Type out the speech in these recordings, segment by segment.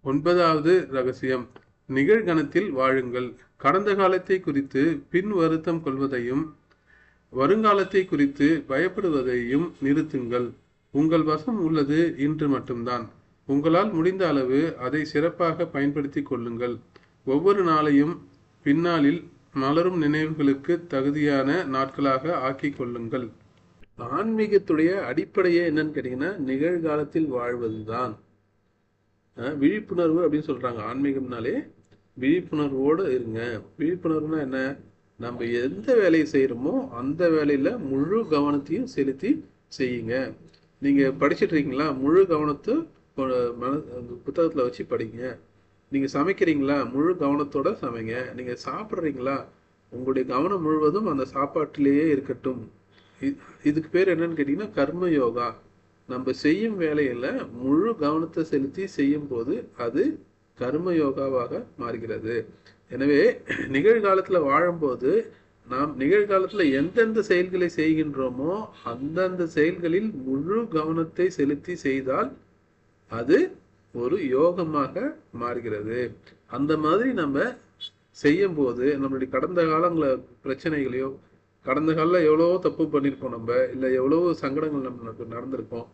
ஒன்பதாவது ரகசியம், நிகழ்கணத்தில் வாழுங்கள். கடந்த காலத்தை குறித்து பின் வருத்தம் கொள்வதையும் வருங்காலத்தை குறித்து பயப்படுவதையும் நிறுத்துங்கள். உங்கள் வசம் உள்ளது இன்று மட்டும்தான். உங்களால் முடிந்த அளவு அதை சிறப்பாக பயன்படுத்திக் கொள்ளுங்கள். ஒவ்வொரு நாளையும் பின்னாளில் மலரும் நினைவுகளுக்கு தகுதியான நாட்களாக ஆக்கிக் கொள்ளுங்கள். ஆன்மீகத்துடைய அடிப்படையே என்னன்னு கேட்டீங்கன்னா நிகழ்காலத்தில் வாழ்வதுதான். விழிப்புணர்வு அப்படின்னு சொல்றாங்க. ஆன்மீகம்னாலே விழிப்புணர்வோடு இருங்க. விழிப்புணர்வுனா என்ன? நம்ம எந்த வேலையை செய்யறோமோ அந்த வேலையில முழு கவனத்தையும் செலுத்தி செய்யுங்க. நீங்க படிச்சுட்டு இருக்கீங்களா, முழு கவனத்தை புத்தகத்துல வச்சு படிங்க. நீங்க சமைக்கிறீங்களா, முழு கவனத்தோட சமைங்க. நீங்க சாப்பிட்றீங்களா, உங்களுடைய கவனம் முழுவதும் அந்த சாப்பாட்டிலேயே இருக்கட்டும். இதுக்கு பேர் என்னன்னு கேட்டீங்கன்னா கர்ம யோகா. நம்ம செய்யும் வேலையில முழு கவனத்தை செலுத்தி செய்யும் போது அது கர்ம யோகாவாக மாறுகிறது. எனவே நிகழ்காலத்துல வாழும்போது நாம் நிகழ்காலத்துல எந்தெந்த செயல்களை செய்கின்றோமோ அந்தந்த செயல்களில் முழு கவனத்தை செலுத்தி செய்தால் அது ஒரு யோகமாக மாறுகிறது. அந்த மாதிரி நம்ம செய்யும் போது நம்மளுடைய கடந்த காலங்கள பிரச்சனைகளையோ, கடந்த காலில் எவ்வளவோ தப்பு பண்ணியிருக்கோம், நம்ம இல்லை எவ்வளவோ சங்கடங்கள் நமக்கு நடந்திருக்கோம்,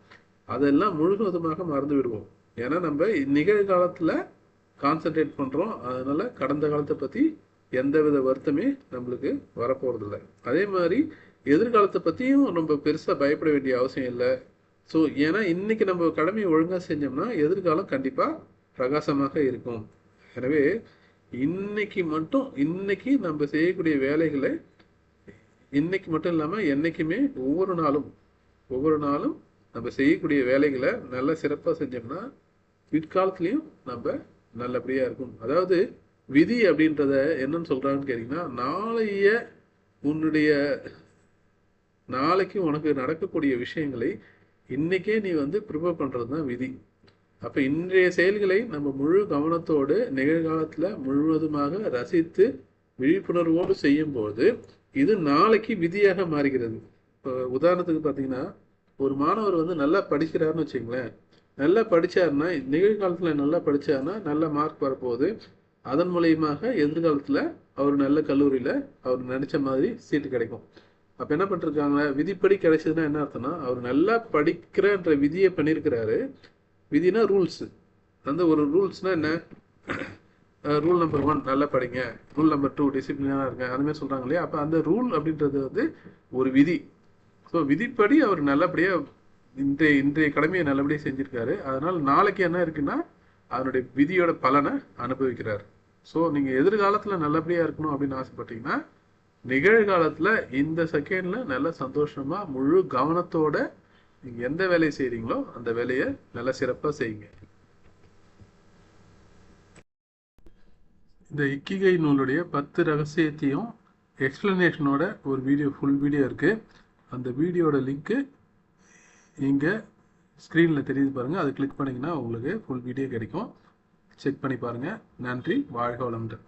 அதெல்லாம் முழுவதுமாக மறந்து விடுவோம். ஏன்னா நம்ம நிகழ்காலத்துல கான்சென்ட்ரேட் பண்றோம். அதனால கடந்த காலத்தை பத்தி எந்தவித வருத்தமே நம்மளுக்கு வரப்போறது இல்லை. அதே மாதிரி எதிர்காலத்தை பத்தியும் நம்ம பெருசா பயப்பட வேண்டிய அவசியம் இல்லை. ஸோ ஏன்னா இன்னைக்கு நம்ம கடமையை ஒழுங்கா செஞ்சோம்னா எதிர்காலம் கண்டிப்பா பிரகாசமாக இருக்கும். எனவே இன்னைக்கு நம்ம செய்யக்கூடிய வேலைகளை இன்னைக்கு மட்டும் இல்லாம என்னைக்குமே ஒவ்வொரு நாளும் நம்ம செய்யக்கூடிய வேலைகளை நல்ல சிறப்பா செஞ்சோம்னா பிற்காலத்திலையும் நம்ம நல்லபடியா இருக்கும். அதாவது விதி அப்படின்றத என்னன்னு சொல்றாங்கன்னு கேட்டீங்கன்னா, நாளைக்கு உனக்கு நடக்கக்கூடிய விஷயங்களை இன்னைக்கே நீ ப்ரிப்பேர் பண்றதுதான் விதி. அப்ப இன்றைய செயல்களை நம்ம முழு கவனத்தோடு நிகழ்காலத்துல முழுவதுமாக ரசித்து விழிப்புணர்வோடு செய்யும் போது இது நாளைக்கு விதியாக மாறுகிறது. இப்போ உதாரணத்துக்கு பாத்தீங்கன்னா, ஒரு மாணவர் நல்லா படிக்கிறாருன்னு வச்சுங்களேன். நல்லா படிச்சாருன்னா நிகழ்காலத்துல நல்லா படிச்சாருன்னா நல்ல மார்க் வரப்போகுது. அதன் மூலியமாக எதிர்காலத்துல அவர் நல்ல கல்லூரியில அவர் நினைச்ச மாதிரி சீட்டு கிடைக்கும். அப்ப என்ன பண்ணிருக்காங்க, விதிப்படி கிடைச்சதுன்னா என்ன அர்த்தம்னா அவர் நல்லா படிக்கிறன்ற விதியை பண்ணியிருக்கிறாரு. விதினா ரூல்ஸ். அந்த ஒரு ரூல்ஸ்னா என்ன, ரூல் நம்பர் 1 நல்லா படிங்க, ரூல் நம்பர் 2 டிசிப்ளினா இருங்க, அந்த மாதிரி சொல்றாங்க இல்லையா. அப்ப அந்த ரூல் அப்படின்றது ஒரு விதி. ஸோ விதிப்படி அவர் நல்லபடியா இன்றைய கடமையை நல்லபடியா செஞ்சிருக்காரு. அதனால நாளைக்கு என்ன இருக்குன்னா அதனுடைய விதியோட பலனை அனுபவிக்கிறார். ஸோ நீங்க எதிர்காலத்துல நல்லபடியா இருக்கணும் அப்படின்னு ஆசைப்பட்டீங்கன்னா நிகழ்காலத்துல இந்த செகண்ட்ல நல்ல சந்தோஷமா முழு கவனத்தோட நீங்க எந்த வேலையை செய்றீங்களோ அந்த வேலையை நல்ல சிறப்பா செய்யுங்க. இந்த இக்கிகை நூலுடைய 10 ரகசியத்தையும் எக்ஸ்பிளனேஷனோட ஒரு ஃபுல் வீடியோ இருக்கு. அந்த வீடியோட லிங்க் இங்க ஸ்கிரீன்ல தெரியுது பாருங்க. அதை கிளிக் பண்ணீங்கன்னா உங்களுக்கு ஃபுல் வீடியோ கிடைக்கும். செக் பண்ணி பாருங்க. நன்றி. வாழ்க வளமுடன்.